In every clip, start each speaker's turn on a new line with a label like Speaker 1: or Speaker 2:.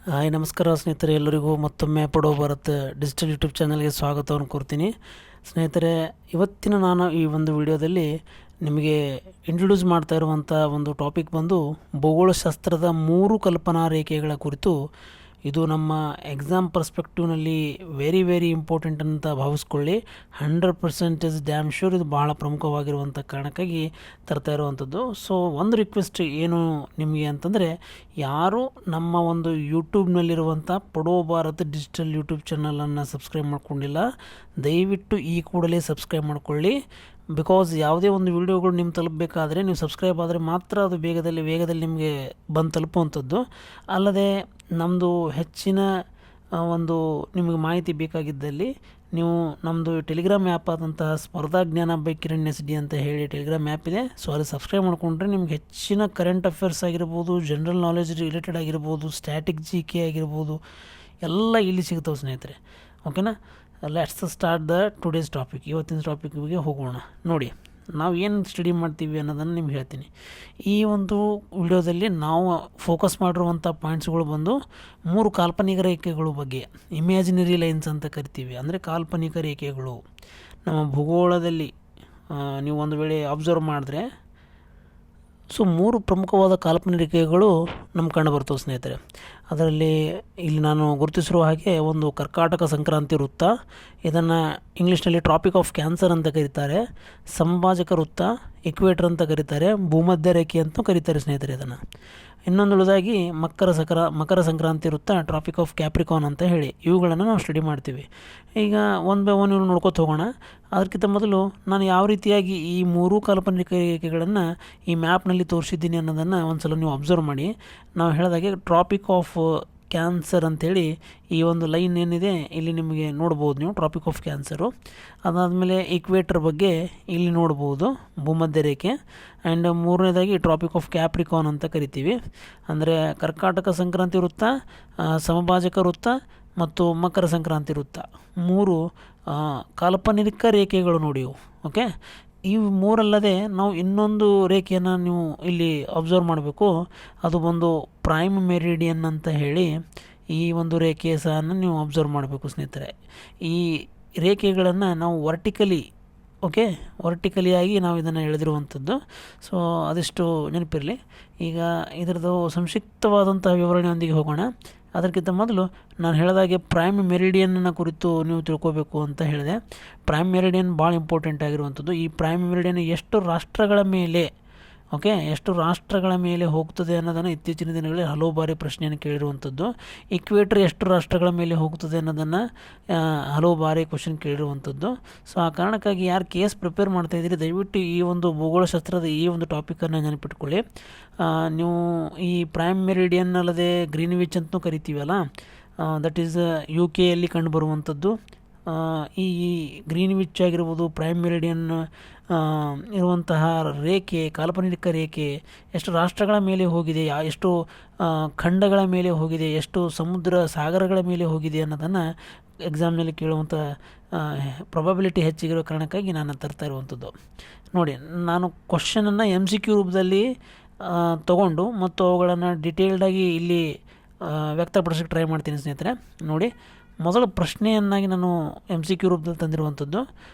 Speaker 1: Hi ನಮಸ್ಕಾರ ಸ್ನೇಹಿತರೆ, ಎಲ್ಲರಿಗೂ ಮತ್ತೊಮ್ಮೆ ಪಡೋ ಭಾರತ್ ಡಿಜಿಟಲ್ ಯೂಟ್ಯೂಬ್ ಚಾನಲ್ಗೆ ಸ್ವಾಗತವನ್ನು ಕೋರ್ತೀನಿ. ಸ್ನೇಹಿತರೆ, ಇವತ್ತಿನ ನಾನು ಈ ಒಂದು ವಿಡಿಯೋದಲ್ಲಿ ನಿಮಗೆ ಇಂಟ್ರೊಡ್ಯೂಸ್ ಮಾಡ್ತಾ ಇರುವಂಥ ಒಂದು ಟಾಪಿಕ್ ಬಂದು ಭೂಗೋಳಶಾಸ್ತ್ರದ 3 ಕಲ್ಪನಾ ರೇಖೆಗಳ ಕುರಿತು. ಇದು ನಮ್ಮ ಎಕ್ಸಾಮ್ ಪರ್ಸ್ಪೆಕ್ಟಿವ್ನಲ್ಲಿ ವೆರಿ ಇಂಪಾರ್ಟೆಂಟ್ ಅಂತ ಭಾವಿಸ್ಕೊಳ್ಳಿ. 100% ಡ್ಯಾಮ್ ಶ್ಯೂರ್ ಇದು ಬಹಳ ಪ್ರಮುಖವಾಗಿರುವಂಥ ಕಾರಣಕ್ಕಾಗಿ ತರ್ತಾ ಇರುವಂಥದ್ದು. ಸೊ ಒಂದು ರಿಕ್ವೆಸ್ಟ್ ಏನು ನಿಮಗೆ ಅಂತಂದರೆ, ಯಾರು ನಮ್ಮ ಒಂದು ಯೂಟ್ಯೂಬ್ನಲ್ಲಿರುವಂಥ ಪಡೋ ಭಾರತ್ ಡಿಜಿಟಲ್ ಯೂಟ್ಯೂಬ್ ಚಾನಲನ್ನು ಸಬ್ಸ್ಕ್ರೈಬ್ ಮಾಡ್ಕೊಂಡಿಲ್ಲ, ದಯವಿಟ್ಟು ಈ ಕೂಡಲೇ ಸಬ್ಸ್ಕ್ರೈಬ್ ಮಾಡ್ಕೊಳ್ಳಿ. ಬಿಕಾಸ್ ಯಾವುದೇ ಒಂದು ವೀಡಿಯೋಗಳು ನಿಮ್ಗೆ ತಲುಪಬೇಕಾದ್ರೆ ನೀವು ಸಬ್ಸ್ಕ್ರೈಬ್ ಆದರೆ ಮಾತ್ರ ಅದು ವೇಗದಲ್ಲಿ ನಿಮಗೆ ಬಂದು ತಲುಪುವಂಥದ್ದು. ಅಲ್ಲದೆ ನಮ್ಮದು ಹೆಚ್ಚಿನ ಒಂದು ನಿಮಗೆ ಮಾಹಿತಿ ಬೇಕಾಗಿದ್ದಲ್ಲಿ ನೀವು ನಮ್ಮದು ಟೆಲಿಗ್ರಾಮ್ ಆ್ಯಪ್ ಆದಂತಹ ಸ್ಪರ್ಧಾ ಜ್ಞಾನ ಬೈ ಕಿರಣ್ ಎಸ್ ಡಿ ಅಂತ ಹೇಳಿ ಟೆಲಿಗ್ರಾಮ್ ಆ್ಯಪ್ ಇದೆ. ಸೊ ಅಲ್ಲಿ ಸಬ್ಸ್ಕ್ರೈಬ್ ಮಾಡಿಕೊಂಡ್ರೆ ನಿಮ್ಗೆ ಹೆಚ್ಚಿನ ಕರೆಂಟ್ ಅಫೇರ್ಸ್ ಆಗಿರ್ಬೋದು, ಜನರಲ್ ನಾಲೆಜ್ ರಿಲೇಟೆಡ್ ಆಗಿರ್ಬೋದು, ಸ್ಟ್ಯಾಟಿಕ್ ಜಿ ಕೆ ಆಗಿರ್ಬೋದು, ಎಲ್ಲ ಇಲ್ಲಿ ಸಿಗ್ತಾವೆ ಸ್ನೇಹಿತರೆ. ಓಕೆನಾ? Let's start the today's topic. ಇವತ್ತಿನ ಟಾಪಿಕ್ಗೆ ಹೋಗೋಣ. ನೋಡಿ, ನಾವು ಏನು ಸ್ಟಡಿ ಮಾಡ್ತೀವಿ ಅನ್ನೋದನ್ನು ನಿಮ್ಗೆ ಹೇಳ್ತೀನಿ. ಈ ಒಂದು ವಿಡಿಯೋದಲ್ಲಿ ನಾವು ಫೋಕಸ್ ಮಾಡಿರುವಂಥ ಪಾಯಿಂಟ್ಸ್ಗಳು ಬಂದು 3 ಕಾಲ್ಪನಿಕ ರೇಖೆಗಳ ಬಗ್ಗೆ, ಇಮ್ಯಾಜಿನರಿ ಲೈನ್ಸ್ ಅಂತ ಕರಿತೀವಿ. ಅಂದರೆ ಕಾಲ್ಪನಿಕ ರೇಖೆಗಳು ನಮ್ಮ ಭೂಗೋಳದಲ್ಲಿ ನೀವು ಒಂದು ವೇಳೆ ಅಬ್ಸರ್ವ್ ಮಾಡಿದ್ರೆ, ಸೊ 3 ಪ್ರಮುಖವಾದ ಕಾಲ್ಪನಿಕ ರೇಖೆಗಳು ನಮ್ಗೆ ಕಂಡು ಬರ್ತವೆ ಸ್ನೇಹಿತರೆ. ಅದರಲ್ಲಿ ಇಲ್ಲಿ ನಾನು ಗುರುತಿಸಿರುವ ಹಾಗೆ ಒಂದು ಕರ್ಕಾಟಕ ಸಂಕ್ರಾಂತಿ ವೃತ್ತ, ಇದನ್ನು ಇಂಗ್ಲೀಷ್ನಲ್ಲಿ ಟ್ರಾಪಿಕ್ ಆಫ್ ಕ್ಯಾನ್ಸರ್ ಅಂತ ಕರೀತಾರೆ. ಸಮಭಾಜಕ ವೃತ್ತ, ಇಕ್ವೇಟರ್ ಅಂತ ಕರೀತಾರೆ. ಭೂಮಧ್ಯ ರೇಖೆ ಅಂತ ಕರೀತಾರೆ ಸ್ನೇಹಿತರೆ ಇದನ್ನು. ಇನ್ನೊಂದು ಉಳಿದಾಗಿ ಮಕರ ಸಂಕ್ರಾಂತಿ ವೃತ್ತ, ಟ್ರಾಪಿಕ್ ಆಫ್ ಕ್ಯಾಪ್ರಿಕಾನ್ ಅಂತ ಹೇಳಿ ಇವುಗಳನ್ನು ನಾವು ಸ್ಟಡಿ ಮಾಡ್ತೀವಿ. ಈಗ ಒನ್ ಬೈ ಒನ್ ಇವ್ರು ನೋಡ್ಕೊತ ಹೋಗೋಣ. ಅದಕ್ಕಿಂತ ಮೊದಲು ನಾನು ಯಾವ ರೀತಿಯಾಗಿ ಈ 3 ಕಾಲ್ಪನಿಕ ರೇಖೆಗಳನ್ನು ಈ ಮ್ಯಾಪ್ನಲ್ಲಿ ತೋರಿಸಿದ್ದೀನಿ ಅನ್ನೋದನ್ನು ಒಂದು ಸಲ ನೀವು ಅಬ್ಸರ್ವ್ ಮಾಡಿ. ನಾವು ಹೇಳಿದಾಗೆ ಟ್ರಾಪಿಕ್ ಆಫ್ ಕ್ಯಾನ್ಸರ್ ಅಂಥೇಳಿ ಈ ಒಂದು ಲೈನ್ ಏನಿದೆ ಇಲ್ಲಿ ನಿಮಗೆ ನೋಡ್ಬೋದು ನೀವು, ಟ್ರಾಪಿಕ್ ಆಫ್ ಕ್ಯಾನ್ಸರು. ಅದಾದಮೇಲೆ ಈಕ್ವೇಟರ್ ಬಗ್ಗೆ ಇಲ್ಲಿ ನೋಡ್ಬೋದು, ಭೂಮಧ್ಯ ರೇಖೆ. ಆ್ಯಂಡ್ 3ನೇದಾಗಿ ಟ್ರಾಪಿಕ್ ಆಫ್ ಕ್ಯಾಪ್ರಿಕಾನ್ ಅಂತ ಕರಿತೀವಿ. ಅಂದರೆ ಕರ್ಕಾಟಕ ಸಂಕ್ರಾಂತಿ ವೃತ್ತ, ಸಮಭಾಜಕ ವೃತ್ತ ಮತ್ತು ಮಕರ ಸಂಕ್ರಾಂತಿ ವೃತ್ತ 3 ಕಾಲ್ಪನಿಕ ರೇಖೆಗಳು ನೋಡಿ ಇವು. ಓಕೆ, ಇವು 3 ಅಲ್ಲದೆ ನಾವು ಇನ್ನೊಂದು ರೇಖೆಯನ್ನು ನೀವು ಇಲ್ಲಿ ಅಬ್ಸರ್ವ್ ಮಾಡಬೇಕು. ಅದು ಬಂದು ಪ್ರೈಮ್ ಮೆರಿಡಿಯನ್ ಅಂತ ಹೇಳಿ ಈ ಒಂದು ರೇಖೆ ಸಹ ನೀವು ಅಬ್ಸರ್ವ್ ಮಾಡಬೇಕು ಸ್ನೇಹಿತರೆ. ಈ ರೇಖೆಗಳನ್ನು ನಾವು ವರ್ಟಿಕಲಿಯಾಗಿ ನಾವು ಇದನ್ನು ಎಳೆದಿರುವಂಥದ್ದು. ಸೊ ಅದೆಷ್ಟು ನೆನಪಿರಲಿ. ಈಗ ಇದರದ್ದು ಸಂಕ್ಷಿಪ್ತವಾದಂಥ ವಿವರಣೆಯೊಂದಿಗೆ ಹೋಗೋಣ. ಅದಕ್ಕಿಂತ ಮೊದಲು ನಾನು ಹೇಳಿದಾಗೆ ಪ್ರೈಮ್ ಮೆರಿಡಿಯನ್ನ ಕುರಿತು ನೀವು ತಿಳ್ಕೋಬೇಕು ಅಂತ ಹೇಳಿದೆ. ಪ್ರೈಮ್ ಮೆರಿಡಿಯನ್ ಭಾಳ ಇಂಪಾರ್ಟೆಂಟ್ ಆಗಿರುವಂಥದ್ದು. ಈ ಪ್ರೈಮ್ ಮೆರಿಡಿಯನ್ ಎಷ್ಟು ರಾಷ್ಟ್ರಗಳ ಮೇಲೆ ಹೋಗ್ತದೆ ಅನ್ನೋದನ್ನು ಇತ್ತೀಚಿನ ದಿನಗಳಲ್ಲಿ ಹಲವು ಬಾರಿ ಪ್ರಶ್ನೆಯನ್ನು ಕೇಳಿರುವಂಥದ್ದು. ಈಕ್ವೇಟರ್ ಎಷ್ಟು ರಾಷ್ಟ್ರಗಳ ಮೇಲೆ ಹೋಗ್ತದೆ ಅನ್ನೋದನ್ನು ಹಲವು ಬಾರಿ ಕ್ವಶನ್ ಕೇಳಿರುವಂಥದ್ದು. ಸೊ ಆ ಕಾರಣಕ್ಕಾಗಿ ಯಾರು ಕೇಸ್ ಪ್ರಿಪೇರ್ ಮಾಡ್ತಾಯಿದ್ದೀರಿ, ದಯವಿಟ್ಟು ಈ ಒಂದು ಭೂಗೋಳಶಾಸ್ತ್ರದ ಈ ಒಂದು ಟಾಪಿಕನ್ನು ನೆನಪಿಟ್ಕೊಳ್ಳಿ. ನೀವು ಈ ಪ್ರೈಮ್ ಮೆರಿಡಿಯನ್ ಅಲ್ಲದೆ ಗ್ರೀನ್ವಿಚ್ ಅಂತಲೂ ಕರಿತೀವಲ್ಲ, ದಟ್ ಈಸ್ UK ಯಲ್ಲಿ ಕಂಡುಬರುವಂಥದ್ದು. ಈ ಗ್ರೀನ್ವಿಚ್ ಆಗಿರ್ಬೋದು, ಪ್ರೈಮ್ ಮೆರಿಡಿಯನ್ ಇರುವಂತಹ ರೇಖೆ, ಕಾಲ್ಪನಿಕ ರೇಖೆ ಎಷ್ಟು ರಾಷ್ಟ್ರಗಳ ಮೇಲೆ ಹೋಗಿದೆ, ಎಷ್ಟು ಖಂಡಗಳ ಮೇಲೆ ಹೋಗಿದೆ, ಎಷ್ಟು ಸಾಗರಗಳ ಮೇಲೆ ಹೋಗಿದೆ ಅನ್ನೋದನ್ನು ಎಕ್ಸಾಮ್ನಲ್ಲಿ ಕೇಳುವಂಥ ಪ್ರೊಬಬಿಲಿಟಿ ಹೆಚ್ಚಿಗಿರೋ ಕಾರಣಕ್ಕಾಗಿ ನಾನು ತರ್ತಾ ಇರುವಂಥದ್ದು. ನೋಡಿ, ನಾನು ಕ್ವಶನನ್ನು MCQ ರೂಪದಲ್ಲಿ ತಗೊಂಡು ಮತ್ತು ಅವುಗಳನ್ನು ಡಿಟೇಲ್ಡಾಗಿ ಇಲ್ಲಿ ವ್ಯಕ್ತಪಡಿಸೋಕ್ಕೆ ಟ್ರೈ ಮಾಡ್ತೀನಿ ಸ್ನೇಹಿತರೆ. ನೋಡಿ, ಮೊದಲ ಪ್ರಶ್ನೆಯನ್ನಾಗಿ ನಾನು MCQ ರೂಪದಲ್ಲಿ ತಂದಿರುವಂಥದ್ದು,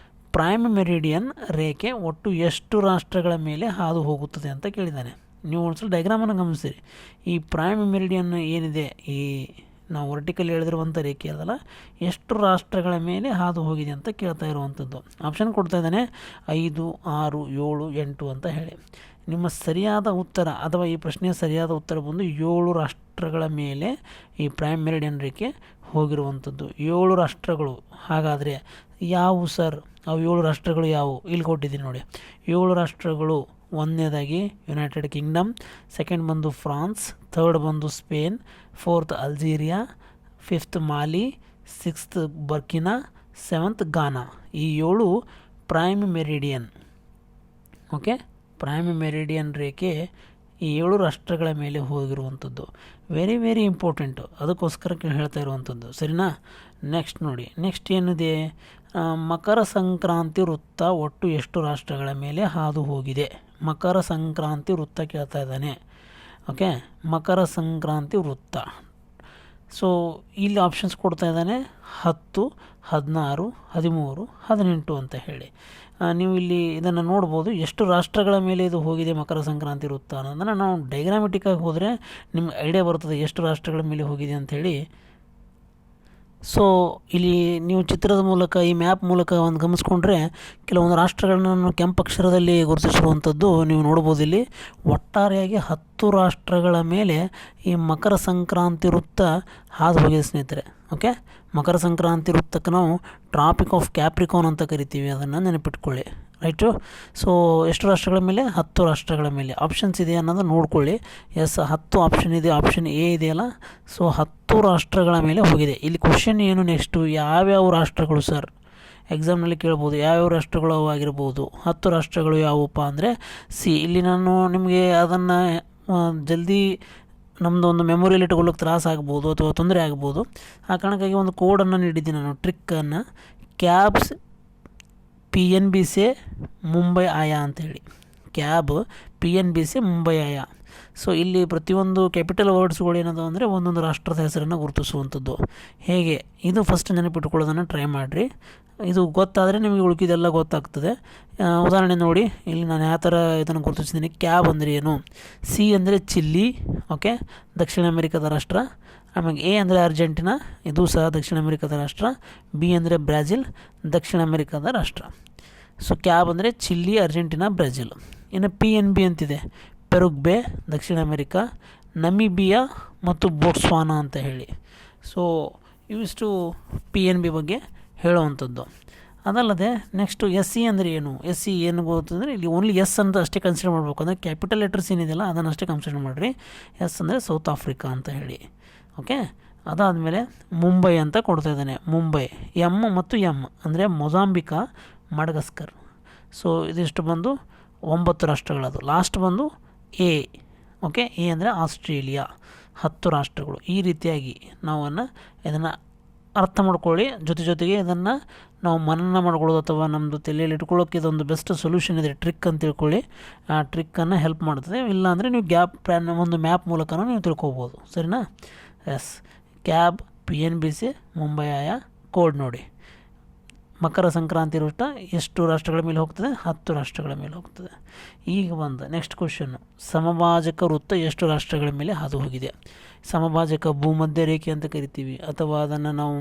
Speaker 1: ಪ್ರೈಮ್ ಮೆರಿಡಿಯನ್ ರೇಖೆ ಒಟ್ಟು ಎಷ್ಟು ರಾಷ್ಟ್ರಗಳ ಮೇಲೆ ಹಾದು ಹೋಗುತ್ತದೆ ಅಂತ ಕೇಳಿದ್ದಾನೆ. ನೀವು ಒಂದ್ಸಲ ಡಯಾಗ್ರಾಮನ್ನು ಗಮನಿಸಿರಿ. ಈ ಪ್ರೈಮ್ ಮೆರಿಡಿಯನ್ ಏನಿದೆ, ಈ ನಾವು ವರ್ಟಿಕಲ್ ಎಳೆದಿರುವಂಥ ರೇಖೆ ಅದಲ್ಲ, ಎಷ್ಟು ರಾಷ್ಟ್ರಗಳ ಮೇಲೆ ಹಾದು ಹೋಗಿದೆ ಅಂತ ಕೇಳ್ತಾ ಇರುವಂಥದ್ದು. ಆಪ್ಷನ್ ಕೊಡ್ತಾ ಇದ್ದಾನೆ 5, 6, 7, 8 ಅಂತ ಹೇಳಿ. ನಿಮ್ಮ ಸರಿಯಾದ ಉತ್ತರ ಅಥವಾ ಈ ಪ್ರಶ್ನೆಯ ಸರಿಯಾದ ಉತ್ತರ ಬಂದು 7 ರಾಷ್ಟ್ರಗಳ ಮೇಲೆ ಈ ಪ್ರೈಮ್ ಮೆರಿಡಿಯನ್ ರೇಖೆ ಹೋಗಿರುವಂಥದ್ದು. 7 ರಾಷ್ಟ್ರಗಳು. ಹಾಗಾದರೆ ಯಾವುವು ಸರ್? ಅವು 7 ರಾಷ್ಟ್ರಗಳು ಯಾವುವು? ಇಲ್ಲಿ ಕೊಟ್ಟಿದ್ದೀನಿ ನೋಡಿ. 7 ರಾಷ್ಟ್ರಗಳು: 1ನೇದಾಗಿ ಯುನೈಟೆಡ್ ಕಿಂಗ್ಡಮ್, ಸೆಕೆಂಡ್ ಬಂದು ಫ್ರಾನ್ಸ್, ಥರ್ಡ್ ಬಂದು ಸ್ಪೇನ್, 4th ಅಲ್ಜೀರಿಯಾ, 5th ಮಾಲಿ, 6th ಬರ್ಕಿನಾ, 7th ಗಾನಾ. ಈ 7 prime meridian. Okay, prime meridian ರೇಖೆ ಈ 7 ರಾಷ್ಟ್ರಗಳ ಮೇಲೆ ಹೋಗಿರುವಂಥದ್ದು. ವೆರಿ ಇಂಪಾರ್ಟೆಂಟು, ಅದಕ್ಕೋಸ್ಕರ ಹೇಳ್ತಾ ಇರುವಂಥದ್ದು. ಸರಿನಾ? ನೆಕ್ಸ್ಟ್ ನೋಡಿ, ನೆಕ್ಸ್ಟ್ ಏನಿದೆ, ಮಕರ ಸಂಕ್ರಾಂತಿ ವೃತ್ತ ಒಟ್ಟು ಎಷ್ಟು ರಾಷ್ಟ್ರಗಳ ಮೇಲೆ ಹಾದು ಹೋಗಿದೆ? ಮಕರ ಸಂಕ್ರಾಂತಿ ವೃತ್ತ ಕೇಳ್ತಾ ಇದ್ದಾನೆ. ಓಕೆ, ಮಕರ ಸಂಕ್ರಾಂತಿ ವೃತ್ತ ಸೊ ಇಲ್ಲಿ ಆಪ್ಷನ್ಸ್ ಕೊಡ್ತಾ ಇದ್ದಾನೆ 10, 16, 13, 18 ಅಂತ ಹೇಳಿ. ನೀವು ಇಲ್ಲಿ ಇದನ್ನು ನೋಡ್ಬೋದು ಎಷ್ಟು ರಾಷ್ಟ್ರಗಳ ಮೇಲೆ ಇದು ಹೋಗಿದೆ ಮಕರ ಸಂಕ್ರಾಂತಿ ವೃತ್ತ ಅನ್ನೋದನ್ನು ನಾವು ಡೈಗ್ರಾಮೆಟಿಕ್ಕಾಗಿ ಹೋದರೆ ನಿಮ್ಗೆ ಐಡಿಯಾ ಬರ್ತದೆ ಎಷ್ಟು ರಾಷ್ಟ್ರಗಳ ಮೇಲೆ ಹೋಗಿದೆ ಅಂಥೇಳಿ. ಸೊ ಇಲ್ಲಿ ನೀವು ಚಿತ್ರದ ಮೂಲಕ ಈ ಮ್ಯಾಪ್ ಮೂಲಕ ಒಂದು ಗಮನಿಸ್ಕೊಂಡ್ರೆ ಕೆಲವೊಂದು ರಾಷ್ಟ್ರಗಳನ್ನು ಕೆಂಪು ಅಕ್ಷರದಲ್ಲಿ ಗುರುತಿಸಿರುವಂಥದ್ದು ನೀವು ನೋಡ್ಬೋದು. ಇಲ್ಲಿ ಒಟ್ಟಾರೆಯಾಗಿ 10 ರಾಷ್ಟ್ರಗಳ ಮೇಲೆ ಈ ಮಕರ ಸಂಕ್ರಾಂತಿ ವೃತ್ತ ಹಾದು ಹೋಗಿದೆ ಸ್ನೇಹಿತರೆ. ಓಕೆ, ಮಕರ ಸಂಕ್ರಾಂತಿ ವೃತ್ತಕ್ಕೆ ನಾವು ಟ್ರಾಪಿಕ್ ಆಫ್ ಕ್ಯಾಪ್ರಿಕಾನ್ ಅಂತ ಕರಿತೀವಿ, ಅದನ್ನು ನೆನಪಿಟ್ಕೊಳ್ಳಿ. ರೈಟು. ಸೊ ಎಷ್ಟು ರಾಷ್ಟ್ರಗಳ ಮೇಲೆ? 10 ರಾಷ್ಟ್ರಗಳ ಮೇಲೆ. ಆಪ್ಷನ್ಸ್ ಇದೆ ಅನ್ನೋದು ನೋಡ್ಕೊಳ್ಳಿ. ಎಸ್, 10 ಆಪ್ಷನ್ ಇದೆ. ಆಪ್ಷನ್ ಎ ಇದೆಯಲ್ಲ, ಸೊ 10 ರಾಷ್ಟ್ರಗಳ ಮೇಲೆ ಹೋಗಿದೆ. ಇಲ್ಲಿ ಕ್ವಶನ್ ಏನು ನೆಕ್ಸ್ಟು, ಯಾವ್ಯಾವ ರಾಷ್ಟ್ರಗಳು ಸರ್? ಎಕ್ಸಾಮ್ನಲ್ಲಿ ಕೇಳ್ಬೋದು, ಯಾವ್ಯಾವ ರಾಷ್ಟ್ರಗಳು ಆಗಿರ್ಬೋದು. 10 ರಾಷ್ಟ್ರಗಳು ಯಾವುವಪ್ಪ ಅಂದರೆ ಇಲ್ಲಿ ನಾನು ನಿಮಗೆ ಅದನ್ನು ಜಲ್ದಿ ನಮ್ಮದು ಒಂದು ಮೆಮೊರಿಯಲ್ಲಿ ಇಟ್ಕೊಳ್ಳೋಕೆ ತ್ರಾಸ ಆಗ್ಬೋದು ಅಥವಾ ತೊಂದರೆ ಆಗ್ಬೋದು. ಆ ಕಾರಣಕ್ಕಾಗಿ ಒಂದು ಕೋಡನ್ನು ನೀಡಿದ್ದೀನಿ ನಾನು, ಟ್ರಿಕ್ಕನ್ನು. ಕ್ಯಾಬ್ಸ್ PNB से ಮುಂಬೈ ಆಯಾ ಅಂಥೇಳಿ. ಕ್ಯಾಬ್ PNB से ಮುಂಬೈ ಆಯಾ. ಸೊ ಇಲ್ಲಿ ಪ್ರತಿಯೊಂದು ಕ್ಯಾಪಿಟಲ್ ವರ್ಡ್ಸ್ಗಳು ಏನದು ಅಂದರೆ ಒಂದೊಂದು ರಾಷ್ಟ್ರದ ಹೆಸರನ್ನು ಗುರುತಿಸುವಂಥದ್ದು. ಹೇಗೆ ಇದು ಫಸ್ಟ್ ನೆನಪಿಟ್ಕೊಳ್ಳೋದನ್ನು ಟ್ರೈ ಮಾಡಿರಿ. ಇದು ಗೊತ್ತಾದರೆ ನಿಮಗೆ ಉಳಿಕಿದೆಲ್ಲ ಗೊತ್ತಾಗ್ತದೆ. ಉದಾಹರಣೆ ನೋಡಿ, ಇಲ್ಲಿ ನಾನು ಯಾವ ಥರ ಇದನ್ನು ಗುರುತಿಸಿದ್ದೀನಿ. ಕ್ಯಾಬ್ ಅಂದರೆ ಏನು? ಸಿ ಅಂದರೆ ಚಿಲ್ಲಿ, ಓಕೆ, ದಕ್ಷಿಣ ಅಮೆರಿಕದ ರಾಷ್ಟ್ರ. ಆಮೇಲೆ ಎ ಅಂದರೆ ಅರ್ಜೆಂಟಿನಾ, ಇದು ಸಹ ದಕ್ಷಿಣ ಅಮೆರಿಕದ ರಾಷ್ಟ್ರ. ಬಿ ಅಂದರೆ ಬ್ರಾಜಿಲ್, ದಕ್ಷಿಣ ಅಮೆರಿಕದ ರಾಷ್ಟ್ರ. ಸೊ ಕ್ಯಾಬ್ ಅಂದರೆ ಚಿಲ್ಲಿ, ಅರ್ಜೆಂಟಿನಾ, ಬ್ರಾಜಿಲ್. ಇನ್ನು PNB ಅಂತಿದೆ, ಪೆರುಗ್ವೆ, ದಕ್ಷಿಣ ಅಮೆರಿಕಾ, ನಮಿಬಿಯಾ ಮತ್ತು ಬೋಟ್ಸ್ವಾನಾ ಅಂತ ಹೇಳಿ. ಸೊ ಇವಿಷ್ಟು PNB ಬಗ್ಗೆ ಹೇಳುವಂಥದ್ದು. ಅದಲ್ಲದೆ ನೆಕ್ಸ್ಟು SE ಅಂದರೆ ಏನು? SE ಏನು ಗೊತ್ತಂದರೆ ಇಲ್ಲಿ ಓನ್ಲಿ ಎಸ್ ಅಂತ ಅಷ್ಟೇ ಕನ್ಸಿಡರ್ ಮಾಡಬೇಕು. ಅಂದರೆ ಕ್ಯಾಪಿಟಲ್ ಲೆಟರ್ಸ್ ಏನಿದೆಯಲ್ಲ ಅದನ್ನು ಅಷ್ಟೇ ಕನ್ಸಿಡರ್ ಮಾಡಿರಿ. ಎಸ್ ಅಂದರೆ ಸೌತ್ ಆಫ್ರಿಕಾ ಅಂತ ಹೇಳಿ. ಓಕೆ, ಅದಾದಮೇಲೆ ಮುಂಬೈ ಅಂತ ಕೊಡ್ತಾ ಇದ್ದಾನೆ. ಮುಂಬೈ M ಮತ್ತು M ಅಂದರೆ ಮೊಜಾಂಬಿಕಾ, ಮಡಗಸ್ಕರ್. ಸೊ ಇದಿಷ್ಟು ಬಂದು 9 ರಾಷ್ಟ್ರಗಳದು. ಲಾಸ್ಟ್ ಬಂದು ಎ. ಓಕೆ, ಎ ಅಂದರೆ ಆಸ್ಟ್ರೇಲಿಯಾ. 10 ರಾಷ್ಟ್ರಗಳು. ಈ ರೀತಿಯಾಗಿ ನಾವನ್ನು ಇದನ್ನು ಅರ್ಥ ಮಾಡ್ಕೊಳ್ಳಿ. ಜೊತೆಗೆ ಇದನ್ನು ನಾವು ಮನನ ಮಾಡ್ಕೊಳ್ಳೋದು ಅಥವಾ ನಮ್ಮದು ತಲೆಯಲ್ಲಿ ಇಟ್ಕೊಳ್ಳೋಕೆ ಇದೊಂದು ಬೆಸ್ಟ್ ಸೊಲ್ಯೂಷನ್ ಇದೆ, ಟ್ರಿಕ್ ಅಂತ ತಿಳ್ಕೊಳ್ಳಿ. ಆ ಟ್ರಿಕ್ಕನ್ನು ಹೆಲ್ಪ್ ಮಾಡ್ತದೆ. ಇಲ್ಲಾಂದರೆ ನೀವು ಗ್ಯಾಪ್ ಪ್ಲ್ಯಾನ್ ಒಂದು ಮ್ಯಾಪ್ ಮೂಲಕನೂ ನೀವು ತಿಳ್ಕೊಬೋದು. ಸರಿನಾ? ಎಸ್, ಕ್ಯಾಬ್ PNB से ಮುಂಬೈ ಆಯಾ. ಕೋಡ್ ನೋಡಿ, ಮಕರ ಸಂಕ್ರಾಂತಿ ವೃತ್ತ ಎಷ್ಟು ರಾಷ್ಟ್ರಗಳ ಮೇಲೆ ಹೋಗ್ತದೆ? 10 ರಾಷ್ಟ್ರಗಳ ಮೇಲೆ ಹೋಗ್ತದೆ. ಈಗ ಬಂದು ನೆಕ್ಸ್ಟ್ ಕ್ವಶನ್ನು, ಸಮಭಾಜಕ ವೃತ್ತ ಎಷ್ಟು ರಾಷ್ಟ್ರಗಳ ಮೇಲೆ ಹಾದು ಹೋಗಿದೆ? ಸಮಭಾಜಕ ಭೂಮಧ್ಯ ರೇಖೆ ಅಂತ ಕರಿತೀವಿ, ಅಥವಾ ಅದನ್ನು ನಾವು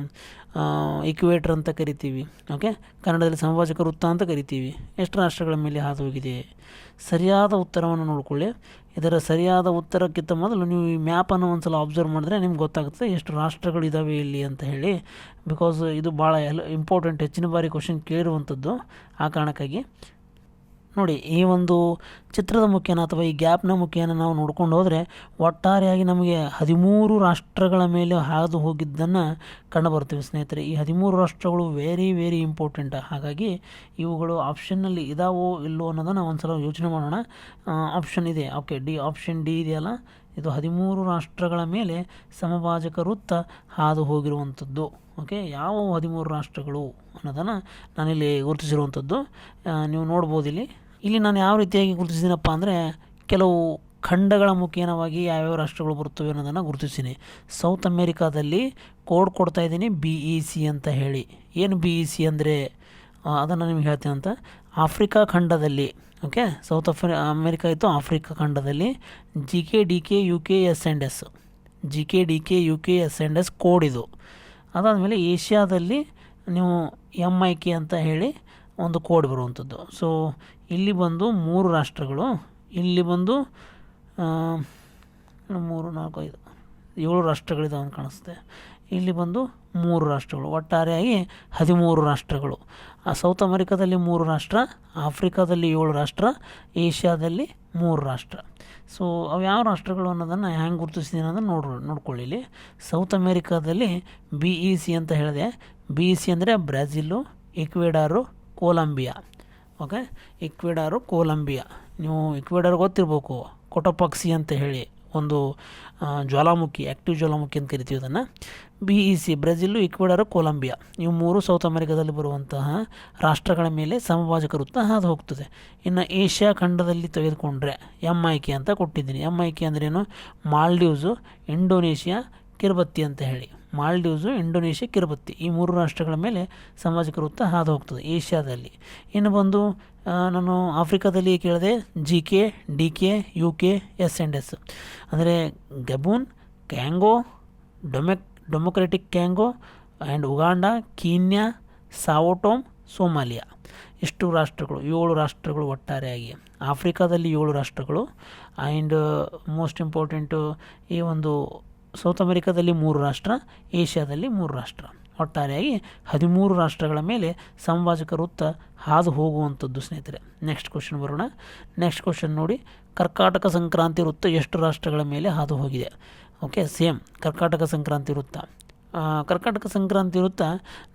Speaker 1: ಇಕ್ವೇಟರ್ ಅಂತ ಕರಿತೀವಿ. ಓಕೆ, ಕನ್ನಡದಲ್ಲಿ ಸಮಭಾಜಕ ವೃತ್ತ ಅಂತ ಕರಿತೀವಿ. ಎಷ್ಟು ರಾಷ್ಟ್ರಗಳ ಮೇಲೆ ಹಾದು ಹೋಗಿದೆ? ಸರಿಯಾದ ಉತ್ತರವನ್ನು ನೋಡಿಕೊಳ್ಳಿ. ಇದರ ಸರಿಯಾದ ಉತ್ತರಕ್ಕಿಂತ ಮೊದಲು ನೀವು ಈ ಮ್ಯಾಪನ್ನು ಒಂದು ಸಲ ಅಬ್ಸರ್ವ್ ಮಾಡಿದ್ರೆ ನಿಮ್ಗೆ ಗೊತ್ತಾಗ್ತದೆ ಎಷ್ಟು ರಾಷ್ಟ್ರಗಳಿದ್ದಾವೆ ಇಲ್ಲಿ ಅಂತ ಹೇಳಿ. ಬಿಕಾಸ್ ಇದು ಭಾಳ ಇಂಪಾರ್ಟೆಂಟ್, ಹೆಚ್ಚಿನ ಬಾರಿ ಕ್ವಶನ್ ಕೇಳಿರುವಂಥದ್ದು. ಆ ಕಾರಣಕ್ಕಾಗಿ ನೋಡಿ, ಈ ಒಂದು ಚಿತ್ರದ ಮುಖೇನ ಅಥವಾ ಈ ಗ್ಯಾಪ್ನ ಮುಖೇನ ನಾವು ನೋಡ್ಕೊಂಡು ಹೋದರೆ ಒಟ್ಟಾರೆಯಾಗಿ ನಮಗೆ 13 ರಾಷ್ಟ್ರಗಳ ಮೇಲೆ ಹಾದು ಹೋಗಿದ್ದನ್ನು ಕಂಡುಬರ್ತೀವಿ ಸ್ನೇಹಿತರೆ. ಈ 13 ರಾಷ್ಟ್ರಗಳು ವೆರಿ ವೆರಿ ಇಂಪಾರ್ಟೆಂಟ್. ಹಾಗಾಗಿ ಇವುಗಳು ಆಪ್ಷನ್ನಲ್ಲಿ ಇದಾವೋ ಇಲ್ಲೋ ಅನ್ನೋದನ್ನು ಒಂದು ಸಲ ಯೋಚನೆ ಮಾಡೋಣ. ಆಪ್ಷನ್ ಇದೆ, ಓಕೆ, ಡಿ, ಆಪ್ಷನ್ ಡಿ ಇದೆಯಲ್ಲ, ಇದು 13 ರಾಷ್ಟ್ರಗಳ ಮೇಲೆ ಸಮಭಾಜಕ ವೃತ್ತ ಹಾದು ಹೋಗಿರುವಂಥದ್ದು. ಓಕೆ, ಯಾವ 13 ರಾಷ್ಟ್ರಗಳು ಅನ್ನೋದನ್ನು ನಾನಿಲ್ಲಿ ಗುರುತಿಸಿರುವಂಥದ್ದು ನೀವು ನೋಡ್ಬೋದು. ಇಲ್ಲಿ ನಾನು ಯಾವ ರೀತಿಯಾಗಿ ಗುರುತಿಸಿದ್ದೀನಪ್ಪ ಅಂದರೆ ಕೆಲವು ಖಂಡಗಳ ಮುಖೇನವಾಗಿ ಯಾವ್ಯಾವ ರಾಷ್ಟ್ರಗಳು ಬರುತ್ತವೆ ಅನ್ನೋದನ್ನು ಗುರುತಿಸ್ತೀನಿ. ಸೌತ್ ಅಮೇರಿಕಾದಲ್ಲಿ ಕೋಡ್ ಕೊಡ್ತಾ ಇದ್ದೀನಿ BEC ಅಂತ ಹೇಳಿ. ಏನು BEC ಅಂದರೆ ಅದನ್ನು ನಿಮ್ಗೆ ಹೇಳ್ತೀನಿ ಅಂತ. ಆಫ್ರಿಕಾ ಖಂಡದಲ್ಲಿ, ಓಕೆ, ಸೌತ್ ಅಮೇರಿಕಾ ಇತ್ತು, ಆಫ್ರಿಕಾ ಖಂಡದಲ್ಲಿ GK DK UK S&S, GK DK UK S&S code ಇದು. ಅದಾದಮೇಲೆ ಏಷ್ಯಾದಲ್ಲಿ ನೀವು MIK ಅಂತ ಹೇಳಿ ಒಂದು ಕೋಡ್ ಬರುವಂಥದ್ದು. ಸೊ ಇಲ್ಲಿ ಬಂದು 3 ರಾಷ್ಟ್ರಗಳು, ಇಲ್ಲಿ ಬಂದು 3, 4, 5, 7 ರಾಷ್ಟ್ರಗಳಿದಾವೆ ಅಂತ ಕಾಣಿಸುತ್ತೆ. ಇಲ್ಲಿ ಬಂದು 3 ರಾಷ್ಟ್ರಗಳು. ಒಟ್ಟಾರೆಯಾಗಿ 13 ರಾಷ್ಟ್ರಗಳು. ಸೌತ್ ಅಮೆರಿಕಾದಲ್ಲಿ 3 ರಾಷ್ಟ್ರ, ಆಫ್ರಿಕಾದಲ್ಲಿ 7 ರಾಷ್ಟ್ರ, ಏಷ್ಯಾದಲ್ಲಿ 3 ರಾಷ್ಟ್ರ. ಸೊ ಅವು ಯಾವ ರಾಷ್ಟ್ರಗಳು ಅನ್ನೋದನ್ನು ಹ್ಯಾಂಗೆ ಗುರುತಿಸ್ತೀನಿ ಅನ್ನೋದನ್ನು ನೋಡ್ಕೊಳ್ಳಿ. ಇಲ್ಲಿ ಸೌತ್ ಅಮೇರಿಕಾದಲ್ಲಿ BEC ಅಂತ ಹೇಳಿದೆ. BEC ಅಂದರೆ Brazil, Ecuador, Colombia. Okay, Ecuador, Colombia. ನೀವು ಇಕ್ವೆಡಾರ್ ಗೊತ್ತಿರಬೇಕು, ಕೊಟೊಪಾಕ್ಸಿ ಅಂತ ಹೇಳಿ ಒಂದು ಜ್ವಾಲಾಮುಖಿ, ಆ್ಯಕ್ಟಿವ್ ಜ್ವಾಲಾಮುಖಿ ಅಂತ ಕರಿತೀವಿ ಅದನ್ನು. BEC Brazil, Ecuador, Colombia. ಇವು 3 ಸೌತ್ ಅಮೆರಿಕಾದಲ್ಲಿ ಬರುವಂತಹ ರಾಷ್ಟ್ರಗಳ ಮೇಲೆ ಸಮಭಾಜಕ ವೃತ್ತ ಹಾದು ಹೋಗ್ತದೆ. ಇನ್ನು ಏಷ್ಯಾ ಖಂಡದಲ್ಲಿ ತೆಗೆದುಕೊಂಡ್ರೆ MIK ಅಂತ ಕೊಟ್ಟಿದ್ದೀನಿ. MIK ಅಂದ್ರೇನು? ಮಾಲ್ಡೀವ್ಸು, ಇಂಡೋನೇಷ್ಯಾ, ಕಿರುಬತ್ತಿ ಅಂತ ಹೇಳಿ. ಮಾಲ್ಡೀವ್ಸು, ಇಂಡೋನೇಷ್ಯಾ, ಕಿರುಬತ್ತಿ ಈ 3 ರಾಷ್ಟ್ರಗಳ ಮೇಲೆ ಸಾಮಾಜಿಕ ವೃತ್ತ ಹಾದು ಹೋಗ್ತದೆ ಏಷ್ಯಾದಲ್ಲಿ. ಇನ್ನು ಬಂದು ನಾನು ಆಫ್ರಿಕಾದಲ್ಲಿ ಕೇಳಿದೆ GK, DK, UK, S&S ಅಂದರೆ Gabon, Congo, Democratic Congo and Uganda, Kenya, Sao Tome, Somalia. ಇಷ್ಟು ರಾಷ್ಟ್ರಗಳು, 7 ರಾಷ್ಟ್ರಗಳು ಒಟ್ಟಾರೆಯಾಗಿ. ಆಫ್ರಿಕಾದಲ್ಲಿ 7 ರಾಷ್ಟ್ರಗಳು ಆ್ಯಂಡ್ ಮೋಸ್ಟ್ ಇಂಪಾರ್ಟೆಂಟು ಈ ಒಂದು ಸೌತ್ ಅಮೆರಿಕಾದಲ್ಲಿ 3 ರಾಷ್ಟ್ರ, ಏಷ್ಯಾದಲ್ಲಿ 3 ರಾಷ್ಟ್ರ, ಒಟ್ಟಾರೆಯಾಗಿ 13 ರಾಷ್ಟ್ರಗಳ ಮೇಲೆ ಸಾಮಾಜಿಕ ವೃತ್ತ ಹಾದು ಹೋಗುವಂಥದ್ದು ಸ್ನೇಹಿತರೆ. ನೆಕ್ಸ್ಟ್ ಕ್ವಶನ್ ಬರೋಣ. ನೆಕ್ಸ್ಟ್ ಕ್ವಶನ್ ನೋಡಿ, ಕರ್ಕಾಟಕ ಸಂಕ್ರಾಂತಿ ವೃತ್ತ ಎಷ್ಟು ರಾಷ್ಟ್ರಗಳ ಮೇಲೆ ಹಾದು ಹೋಗಿದೆ? ಓಕೆ, ಸೇಮ್ ಕರ್ಕಾಟಕ ಸಂಕ್ರಾಂತಿ ವೃತ್ತ. ಕರ್ಕಾಟಕ ಸಂಕ್ರಾಂತಿ ವೃತ್ತ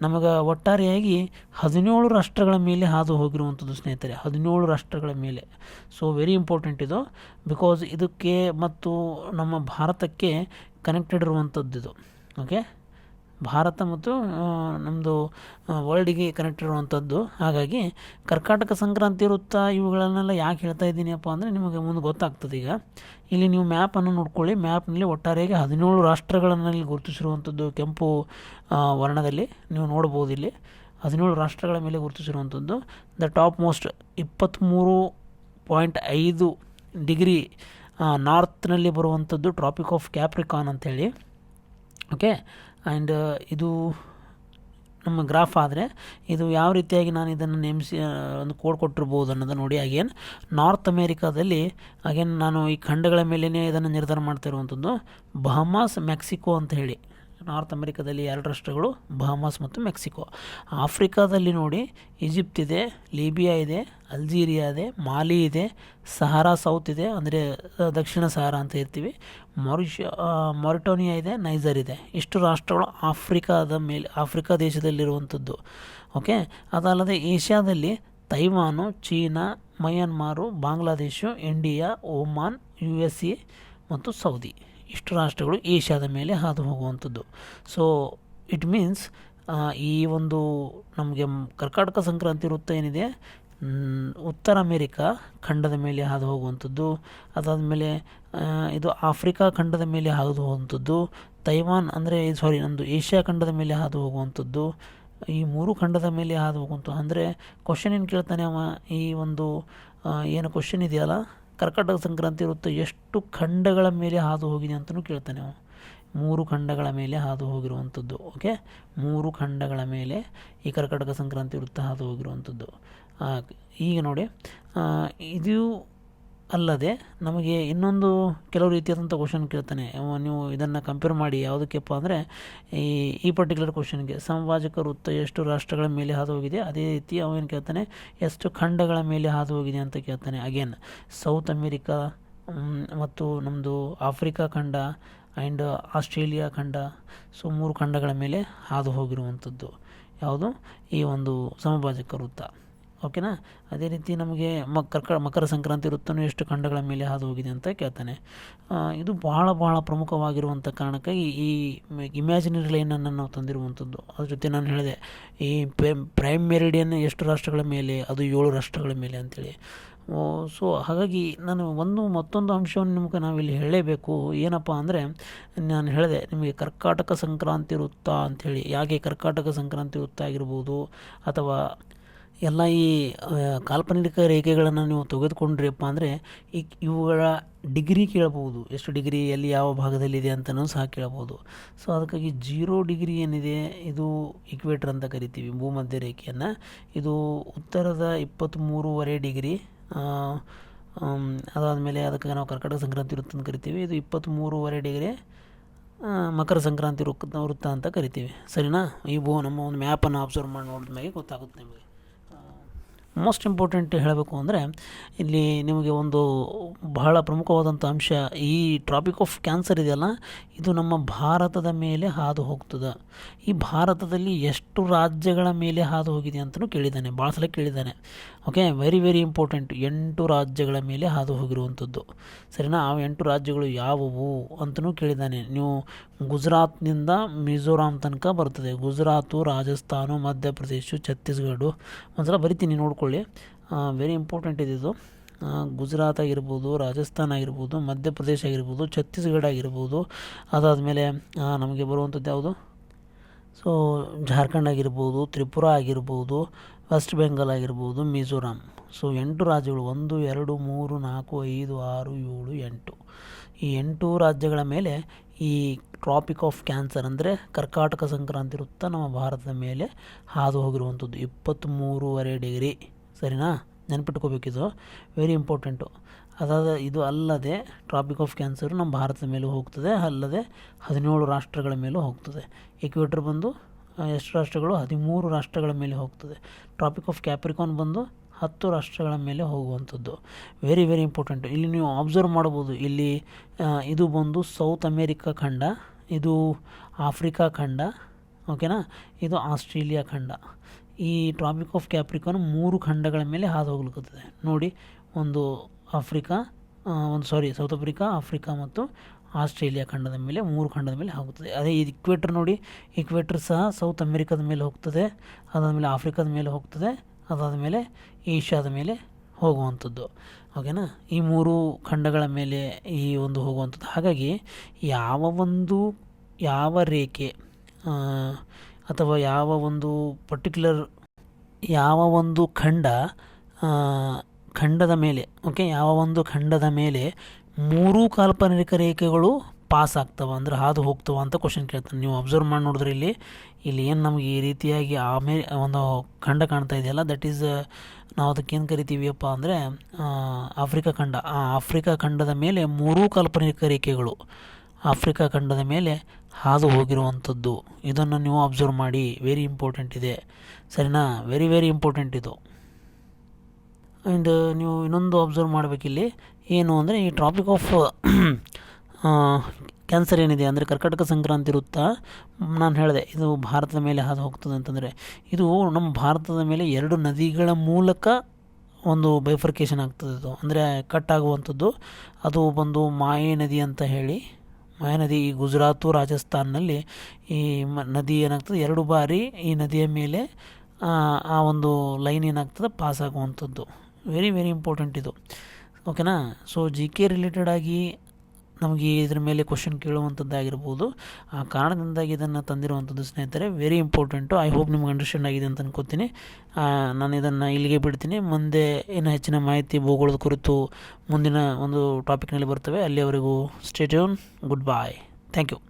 Speaker 1: ನಮಗೆ ಒಟ್ಟಾರೆಯಾಗಿ 17 ರಾಷ್ಟ್ರಗಳ ಮೇಲೆ ಹಾದು ಹೋಗಿರುವಂಥದ್ದು ಸ್ನೇಹಿತರೆ, 17 ರಾಷ್ಟ್ರಗಳ ಮೇಲೆ. ಸೊ ವೆರಿ ಇಂಪಾರ್ಟೆಂಟ್ ಇದು, ಬಿಕಾಸ್ ಇದಕ್ಕೆ ಮತ್ತು ನಮ್ಮ ಭಾರತಕ್ಕೆ ಕನೆಕ್ಟೆಡ್ ಇರುವಂಥದ್ದು ಇದು. ಓಕೆ, ಭಾರತ ಮತ್ತು ನಮ್ಮದು ವರ್ಲ್ಡಿಗೆ ಕನೆಕ್ಟ್ ಇರುವಂಥದ್ದು. ಹಾಗಾಗಿ ಕರ್ಕಾಟಕ ಸಂಕ್ರಾಂತಿ ವೃತ್ತ ಇವುಗಳನ್ನೆಲ್ಲ ಯಾಕೆ ಹೇಳ್ತಾ ಇದ್ದೀನಿಯಪ್ಪ ಅಂದರೆ ನಿಮಗೆ ಮುಂದೆ ಗೊತ್ತಾಗ್ತದೆ. ಈಗ ಇಲ್ಲಿ ನೀವು ಮ್ಯಾಪನ್ನು ನೋಡ್ಕೊಳ್ಳಿ. ಮ್ಯಾಪ್ನಲ್ಲಿ ಒಟ್ಟಾರೆಯಾಗಿ 17 ರಾಷ್ಟ್ರಗಳನ್ನು ಇಲ್ಲಿ ಗುರುತಿಸಿರುವಂಥದ್ದು ಕೆಂಪು ವರ್ಣದಲ್ಲಿ ನೀವು ನೋಡ್ಬೋದು. ಇಲ್ಲಿ 17 ರಾಷ್ಟ್ರಗಳ ಮೇಲೆ ಗುರುತಿಸಿರುವಂಥದ್ದು. ದ ಟಾಪ್ ಮೋಸ್ಟ್ 23.5 ಡಿಗ್ರಿ ನಾರ್ತ್ನಲ್ಲಿ ಬರುವಂಥದ್ದು ಟ್ರಾಪಿಕ್ ಆಫ್ ಕ್ಯಾಪ್ರಿಕಾನ್ ಅಂಥೇಳಿ. ಓಕೆ, ಆ್ಯಂಡ್ ಇದು ನಮ್ಮ ಗ್ರಾಫ್ ಆದರೆ ಇದು ಯಾವ ರೀತಿಯಾಗಿ ನಾನು ಇದನ್ನು ನೇಮಿಸಿ ಒಂದು ಕೋಡ್ ಕೊಟ್ಟಿರ್ಬೋದು ಅನ್ನೋದು ನೋಡಿ. ಅಗೇನ್ ನಾರ್ತ್ ಅಮೇರಿಕಾದಲ್ಲಿ ಅಗೇನ್ ನಾನು ಈ ಖಂಡಗಳ ಮೇಲೇ ಇದನ್ನು ನಿರ್ಧಾರ ಮಾಡ್ತಾ ಇರುವಂಥದ್ದು. ಬಹಮಾಸ್, ಮೆಕ್ಸಿಕೋ ಅಂತ ಹೇಳಿ ನಾರ್ತ್ ಅಮೆರಿಕಾದಲ್ಲಿ 2 ರಾಷ್ಟ್ರಗಳು, ಬಹಮಾಸ್ ಮತ್ತು ಮೆಕ್ಸಿಕೋ. ಆಫ್ರಿಕಾದಲ್ಲಿ ನೋಡಿ ಈಜಿಪ್ಟ್ ಇದೆ, ಲಿಬಿಯಾ ಇದೆ, ಅಲ್ಜೀರಿಯಾ ಇದೆ, ಮಾಲಿ ಇದೆ, ಸಹಾರಾ ಸೌತ್ ಇದೆ ಅಂದರೆ ದಕ್ಷಿಣ ಸಹಾರಾ ಅಂತ ಇರ್ತೀವಿ, ಮಾರಿಟೋನಿಯಾ ಇದೆ, ನೈಜರ್ ಇದೆ. ಇಷ್ಟು ರಾಷ್ಟ್ರಗಳು ಆಫ್ರಿಕಾ ದೇಶದಲ್ಲಿರುವಂಥದ್ದು. ಓಕೆ, ಅದಲ್ಲದೆ ಏಷ್ಯಾದಲ್ಲಿ Taiwan, China, Myanmar, Bangladesh, India, Oman, USA ಮತ್ತು ಸೌದಿ. ಇಷ್ಟು ರಾಷ್ಟ್ರಗಳು ಏಷ್ಯಾದ ಮೇಲೆ ಹಾದು ಹೋಗುವಂಥದ್ದು. ಸೊ ಇಟ್ ಮೀನ್ಸ್ ಈ ಒಂದು ನಮಗೆ ಕರ್ಕಾಟಕ ಸಂಕ್ರಾಂತಿ ವೃತ್ತ ಏನಿದೆ ಉತ್ತರ ಅಮೇರಿಕಾ ಖಂಡದ ಮೇಲೆ ಹಾದು ಹೋಗುವಂಥದ್ದು. ಅದಾದಮೇಲೆ ಇದು ಆಫ್ರಿಕಾ ಖಂಡದ ಮೇಲೆ ಹಾದು ಹೋಗುವಂಥದ್ದು. ತೈವಾನ್ ಅಂದರೆ ನಮ್ಮದು ಏಷ್ಯಾ ಖಂಡದ ಮೇಲೆ ಹಾದು ಹೋಗುವಂಥದ್ದು. ಈ 3 ಖಂಡದ ಮೇಲೆ ಹಾದು ಹೋಗುವಂಥದ್ದು. ಅಂದರೆ ಕ್ವಶನ್ ಏನು ಕೇಳ್ತಾನೆ ಅವ, ಈ ಒಂದು ಏನು ಕ್ವಶನ್ ಇದೆಯಲ್ಲ, ಕರ್ಕಾಟಕ ಸಂಕ್ರಾಂತಿ ವೃತ್ತ ಎಷ್ಟು ಖಂಡಗಳ ಮೇಲೆ ಹಾದು ಹೋಗಿದೆ ಅಂತಲೂ ಕೇಳ್ತಾನೆ ಅವ. 3 ಖಂಡಗಳ ಮೇಲೆ ಹಾದು ಹೋಗಿರುವಂಥದ್ದು. ಓಕೆ, 3 ಖಂಡಗಳ ಮೇಲೆ ಈ ಕರ್ಕಾಟಕ ಸಂಕ್ರಾಂತಿ ವೃತ್ತ ಹಾದು ಹೋಗಿರುವಂಥದ್ದು. ಈಗ ನೋಡಿ, ಇದು ಅಲ್ಲದೆ ನಮಗೆ ಇನ್ನೊಂದು ಕೆಲವು ರೀತಿಯಾದಂಥ ಕ್ವಶನ್ ಕೇಳ್ತಾನೆ. ನೀವು ಇದನ್ನು ಕಂಪೇರ್ ಮಾಡಿ ಯಾವುದಕ್ಕೆಪ್ಪ ಅಂದರೆ ಈ ಪರ್ಟಿಕ್ಯುಲರ್ ಕ್ವಶನ್ಗೆ ಸಾಮಾಜಿಕ ವೃತ್ತ ಎಷ್ಟು ರಾಷ್ಟ್ರಗಳ ಮೇಲೆ ಹಾದು ಹೋಗಿದೆ, ಅದೇ ರೀತಿ ಅವೇನು ಕೇಳ್ತಾನೆ ಎಷ್ಟು ಖಂಡಗಳ ಮೇಲೆ ಹಾದು ಹೋಗಿದೆ ಅಂತ ಕೇಳ್ತಾನೆ. ಅಗೇನ್ ಸೌತ್ ಅಮೇರಿಕಾ ಮತ್ತು ನಮ್ಮದು ಆಫ್ರಿಕಾ ಖಂಡ ಆ್ಯಂಡ್ ಆಸ್ಟ್ರೇಲಿಯಾ ಖಂಡ. ಸೊ 3 ಖಂಡಗಳ ಮೇಲೆ ಹಾದು ಹೋಗಿರುವಂಥದ್ದು ಯಾವುದು ಈ ಒಂದು ಸಮಭಾಜಕ ವೃತ್ತ. ಓಕೆನಾ, ಅದೇ ರೀತಿ ನಮಗೆ ಮಕರ ಸಂಕ್ರಾಂತಿ ವೃತ್ತನೂ ಎಷ್ಟು ಖಂಡಗಳ ಮೇಲೆ ಹಾದು ಹೋಗಿದೆ ಅಂತ ಕೇಳ್ತಾನೆ. ಇದು ಬಹಳ ಪ್ರಮುಖವಾಗಿರುವಂಥ ಕಾರಣಕ್ಕಾಗಿ ಈ ಇಮ್ಯಾಜಿನರಿ ಲೈನನ್ನು ನಾವು ತಂದಿರುವಂಥದ್ದು. ಅದ್ರ ಜೊತೆ ನಾನು ಹೇಳಿದೆ ಈ ಪ್ರೈಮ್ ಮೆರಿಡಿಯನ್ ಎಷ್ಟು ರಾಷ್ಟ್ರಗಳ ಮೇಲೆ, ಅದು 7 ರಾಷ್ಟ್ರಗಳ ಮೇಲೆ ಅಂಥೇಳಿ. ಸೊ ಹಾಗಾಗಿ ನಾನು ಮತ್ತೊಂದು ಅಂಶವನ್ನು ನಿಮಗೆ ನಾವಿಲ್ಲಿ ಹೇಳಲೇಬೇಕು. ಏನಪ್ಪ ಅಂದರೆ ನಾನು ಹೇಳಿದೆ ನಿಮಗೆ ಕರ್ಕಾಟಕ ಸಂಕ್ರಾಂತಿ ವೃತ್ತ ಅಂಥೇಳಿ. ಯಾಕೆ ಕರ್ಕಾಟಕ ಸಂಕ್ರಾಂತಿ ವೃತ್ತ ಆಗಿರ್ಬೋದು ಅಥವಾ ಎಲ್ಲ ಈ ಕಾಲ್ಪನಿಕ ರೇಖೆಗಳನ್ನು ನೀವು ತೆಗೆದುಕೊಂಡ್ರಿಯಪ್ಪ ಅಂದರೆ ಇವುಗಳ ಡಿಗ್ರಿ ಕೇಳಬಹುದು, ಎಷ್ಟು ಡಿಗ್ರಿ ಎಲ್ಲಿ ಯಾವ ಭಾಗದಲ್ಲಿದೆ ಅಂತಲೂ ಸಹ ಕೇಳಬಹುದು. ಸೊ ಅದಕ್ಕಾಗಿ 0 ಡಿಗ್ರಿ ಏನಿದೆ ಇದು ಇಕ್ವೇಟರ್ ಅಂತ ಕರಿತೀವಿ, ಭೂಮಧ್ಯ ರೇಖೆಯನ್ನು. ಇದು ಉತ್ತರದ 23.5 ಡಿಗ್ರಿ. ಅದಾದಮೇಲೆ ಅದಕ್ಕೆ ನಾವು ಕರ್ಕಾಟಕ ಸಂಕ್ರಾಂತಿ ವೃತ್ತ ಅಂತ ಕರಿತೀವಿ. ಇದು 23.5 ಡಿಗ್ರಿ ಮಕರ ಸಂಕ್ರಾಂತಿ ವೃತ್ತ ಅಂತ ಕರಿತೀವಿ. ಸರಿನಾ? ಈ ನಮ್ಮ ಒಂದು ಮ್ಯಾಪನ್ನು ಅಬ್ಸರ್ವ್ ಮಾಡಿ ನೋಡಿದ ಮೇಲೆ ಗೊತ್ತಾಗುತ್ತೆ ನಿಮಗೆ. ಮೋಸ್ಟ್ ಇಂಪಾರ್ಟೆಂಟ್ ಹೇಳಬೇಕು ಅಂದರೆ ಇಲ್ಲಿ ನಿಮಗೆ ಒಂದು ಬಹಳ ಪ್ರಮುಖವಾದಂಥ ಅಂಶ, ಈ ಟ್ರಾಪಿಕ್ ಆಫ್ ಕ್ಯಾನ್ಸರ್ ಇದೆಯಲ್ಲ, ಇದು ನಮ್ಮ ಭಾರತದ ಮೇಲೆ ಹಾದು ಹೋಗ್ತದೆ. ಈ ಭಾರತದಲ್ಲಿ ಎಷ್ಟು ರಾಜ್ಯಗಳ ಮೇಲೆ ಹಾದು ಹೋಗಿದೆ ಅಂತಲೂ ಕೇಳಿದ್ದಾನೆ, ಭಾಳ ಸಲ ಕೇಳಿದ್ದಾನೆ. Okay, very important. 8 ರಾಜ್ಯಗಳ ಮೇಲೆ ಹಾದು ಹೋಗಿರುವಂಥದ್ದು. ಸರಿನಾ? ಆ 8 ರಾಜ್ಯಗಳು ಯಾವುವು ಅಂತಲೂ ಕೇಳಿದ್ದಾನೆ. ನೀವು ಗುಜರಾತ್ನಿಂದ ಮಿಜೋರಾಂ ತನಕ ಬರ್ತದೆ. ಗುಜರಾತು, ರಾಜಸ್ಥಾನ, ಮಧ್ಯಪ್ರದೇಶ, ಛತ್ತೀಸ್ಗಢ. ಒಂದ್ಸಲ ಬರಿತೀನಿ ನೋಡ್ಕೊಳ್ಳಿ, ವೆರಿ ಇಂಪಾರ್ಟೆಂಟ್ ಇದು. ಗುಜರಾತ್ ಆಗಿರ್ಬೋದು, ರಾಜಸ್ಥಾನ್ ಆಗಿರ್ಬೋದು, ಮಧ್ಯಪ್ರದೇಶ ಆಗಿರ್ಬೋದು, ಛತ್ತೀಸ್ಗಢ ಆಗಿರ್ಬೋದು, ಅದಾದಮೇಲೆ ನಮಗೆ ಬರುವಂಥದ್ದು ಯಾವುದು, ಸೊ ಜಾರ್ಖಂಡ್ ಆಗಿರ್ಬೋದು, ತ್ರಿಪುರ ಆಗಿರ್ಬೋದು, ವೆಸ್ಟ್ ಬೆಂಗಾಲ್ ಆಗಿರ್ಬೋದು, ಮಿಜೋರಾಂ. ಸೊ 8 ರಾಜ್ಯಗಳು 1 2 3 4 5 6 7 8 ಈ 8 ರಾಜ್ಯಗಳ ಮೇಲೆ ಈ ಟ್ರಾಪಿಕ್ ಆಫ್ ಕ್ಯಾನ್ಸರ್ ಅಂದರೆ ಕರ್ಕಾಟಕ ಸಂಕ್ರಾಂತಿ ವೃತ್ತ ನಮ್ಮ ಭಾರತದ ಮೇಲೆ ಹಾದು ಹೋಗಿರುವಂಥದ್ದು 23.5 ಡಿಗ್ರಿ. ಸರಿನಾ, ನೆನಪಿಟ್ಕೋಬೇಕಿದು, ವೆರಿ ಇಂಪಾರ್ಟೆಂಟು. ಇದು ಅಲ್ಲದೆ ಟ್ರಾಪಿಕ್ ಆಫ್ ಕ್ಯಾನ್ಸರು ನಮ್ಮ ಭಾರತದ ಮೇಲೂ ಹೋಗ್ತದೆ, ಅಲ್ಲದೆ 17 ರಾಷ್ಟ್ರಗಳ ಮೇಲೂ ಹೋಗ್ತದೆ. ಈಕ್ವೇಟರ್ ಬಂದು ಎಷ್ಟು ರಾಷ್ಟ್ರಗಳು, 13 ರಾಷ್ಟ್ರಗಳ ಮೇಲೆ ಹೋಗ್ತದೆ. ಟ್ರಾಪಿಕ್ ಆಫ್ ಕ್ಯಾಪ್ರಿಕಾನ್ ಬಂದು 10 ರಾಷ್ಟ್ರಗಳ ಮೇಲೆ ಹೋಗುವಂಥದ್ದು. Very very important. ಇಲ್ಲಿ ನೀವು ಅಬ್ಸರ್ವ್ ಮಾಡ್ಬೋದು, ಇಲ್ಲಿ ಇದು ಬಂದು ಸೌತ್ ಅಮೇರಿಕಾ ಖಂಡ, ಇದು ಆಫ್ರಿಕಾ ಖಂಡ, ಓಕೆನಾ, ಇದು ಆಸ್ಟ್ರೇಲಿಯಾ ಖಂಡ. ಈ ಟ್ರಾಪಿಕ್ ಆಫ್ ಕ್ಯಾಪ್ರಿಕಾನ್ 3 ಖಂಡಗಳ ಮೇಲೆ ಹಾದು ಹೋಗ್ಲಿಕ್ಕುತ್ತದೆ ನೋಡಿ. ಒಂದು ಸೌತ್ ಆಫ್ರಿಕಾ, ಆಫ್ರಿಕಾ ಮತ್ತು ಆಸ್ಟ್ರೇಲಿಯಾ ಖಂಡದ ಮೇಲೆ 3 ಖಂಡದ ಮೇಲೆ ಹೋಗುತ್ತದೆ. ಅದೇ ಈ ಇಕ್ವೇಟರ್ ನೋಡಿ, ಇಕ್ವೇಟರ್ ಸಹ ಸೌತ್ ಅಮೇರಿಕಾದ ಮೇಲೆ ಹೋಗ್ತದೆ, ಅದಾದಮೇಲೆ ಆಫ್ರಿಕಾದ ಮೇಲೆ ಹೋಗ್ತದೆ, ಅದಾದಮೇಲೆ ಏಷ್ಯಾದ ಮೇಲೆ ಹೋಗುವಂಥದ್ದು. ಓಕೆನಾ, ಈ 3 ಖಂಡಗಳ ಮೇಲೆ ಈ ಒಂದು ಹೋಗುವಂಥದ್ದು. ಹಾಗಾಗಿ ಯಾವ ರೇಖೆ ಅಥವಾ ಯಾವ ಒಂದು ಪರ್ಟಿಕ್ಯುಲರ್ ಖಂಡದ ಮೇಲೆ, ಓಕೆ, ಯಾವ ಒಂದು ಖಂಡದ ಮೇಲೆ 3 ಕಾಲ್ಪನಿಕ ರೇಖೆಗಳು ಪಾಸ್ ಆಗ್ತವೆ ಅಂದರೆ ಹಾದು ಹೋಗ್ತವೆ ಅಂತ ಕ್ವಶನ್ ಕೇಳ್ತಾನೆ. ನೀವು ಅಬ್ಸರ್ವ್ ಮಾಡಿ ನೋಡಿದ್ರೆ ಇಲ್ಲಿ ಏನು ನಮಗೆ ಈ ರೀತಿಯಾಗಿ ಒಂದು ಖಂಡ ಕಾಣ್ತಾ ಇದೆಯಲ್ಲ, ದಟ್ ಈಸ್ ನಾವು ಅದಕ್ಕೇನು ಕರಿತೀವಿಯಪ್ಪ ಅಂದರೆ ಆಫ್ರಿಕಾ ಖಂಡ. ಆ ಆಫ್ರಿಕಾ ಖಂಡದ ಮೇಲೆ 3 ಕಾಲ್ಪನಿಕ ರೇಖೆಗಳು ಆಫ್ರಿಕಾ ಖಂಡದ ಮೇಲೆ ಹಾದು ಹೋಗಿರುವಂಥದ್ದು. ಇದನ್ನು ನೀವು ಅಬ್ಸರ್ವ್ ಮಾಡಿ, ವೆರಿ ಇಂಪಾರ್ಟೆಂಟ್ ಇದೆ. ಸರಿನಾ, ವೆರಿ ವೆರಿ ಇಂಪಾರ್ಟೆಂಟ್ ಇದು. ಆ್ಯಂಡ್ ನೀವು ಇನ್ನೊಂದು ಅಬ್ಸರ್ವ್ ಮಾಡಬೇಕಿಲ್ಲಿ, ಏನು ಅಂದರೆ ಈ ಟ್ರಾಪಿಕ್ ಆಫ್ ಕ್ಯಾನ್ಸರ್ ಏನಿದೆ ಅಂದರೆ ಕರ್ಕಾಟಕ ಸಂಕ್ರಾಂತಿ ವೃತ್ತ, ನಾನು ಹೇಳಿದೆ ಇದು ಭಾರತದ ಮೇಲೆ ಹಾದು ಹೋಗ್ತದೆ ಅಂತಂದರೆ, ಇದು ನಮ್ಮ ಭಾರತದ ಮೇಲೆ 2 ನದಿಗಳ ಮೂಲಕ ಒಂದು ಬೈಫರ್ಕೇಷನ್ ಆಗ್ತದೆ. ಇದು ಅಂದರೆ ಕಟ್ ಆಗುವಂಥದ್ದು. ಅದು ಬಂದು ಮಾಯೆ ನದಿ ಅಂತ ಹೇಳಿ, ಮಾಯಾ ನದಿ ಈ ಗುಜರಾತು ರಾಜಸ್ಥಾನಲ್ಲಿ ಈ ನದಿ ಏನಾಗ್ತದೆ, 2 ಬಾರಿ ಈ ನದಿಯ ಮೇಲೆ ಆ ಒಂದು ಲೈನ್ ಏನಾಗ್ತದೆ ಪಾಸ್ ಆಗುವಂಥದ್ದು. ವೆರಿ ವೆರಿ ಇಂಪಾರ್ಟೆಂಟ್ ಇದು, ಓಕೆನಾ. ಸೊ GK ರಿಲೇಟೆಡ್ ಆಗಿ ನಮಗೆ ಇದ್ರ ಮೇಲೆ ಕ್ವಶನ್ ಕೇಳುವಂಥದ್ದಾಗಿರ್ಬೋದು. ಆ ಕಾರಣದಿಂದಾಗಿ ಇದನ್ನು ತಂದಿರುವಂಥದ್ದು ಸ್ನೇಹಿತರೆ, ವೆರಿ ಇಂಪಾರ್ಟೆಂಟು. ಐ ಹೋಪ್ ನಿಮ್ಗೆ ಅಂಡರ್ಸ್ಟ್ಯಾಂಡ್ ಆಗಿದೆ ಅಂತ ಅನ್ಕೋತೀನಿ. ನಾನು ಇದನ್ನು ಇಲ್ಲಿಗೆ ಬಿಡ್ತೀನಿ. ಮುಂದೆ ಇನ್ನೂ ಹೆಚ್ಚಿನ ಮಾಹಿತಿ ಭೂಗೋಳದ ಕುರಿತು ಮುಂದಿನ ಒಂದು ಟಾಪಿಕ್ನಲ್ಲಿ ಬರ್ತವೆ. ಅಲ್ಲಿಯವರೆಗೂ stay tune, good bye, thank you.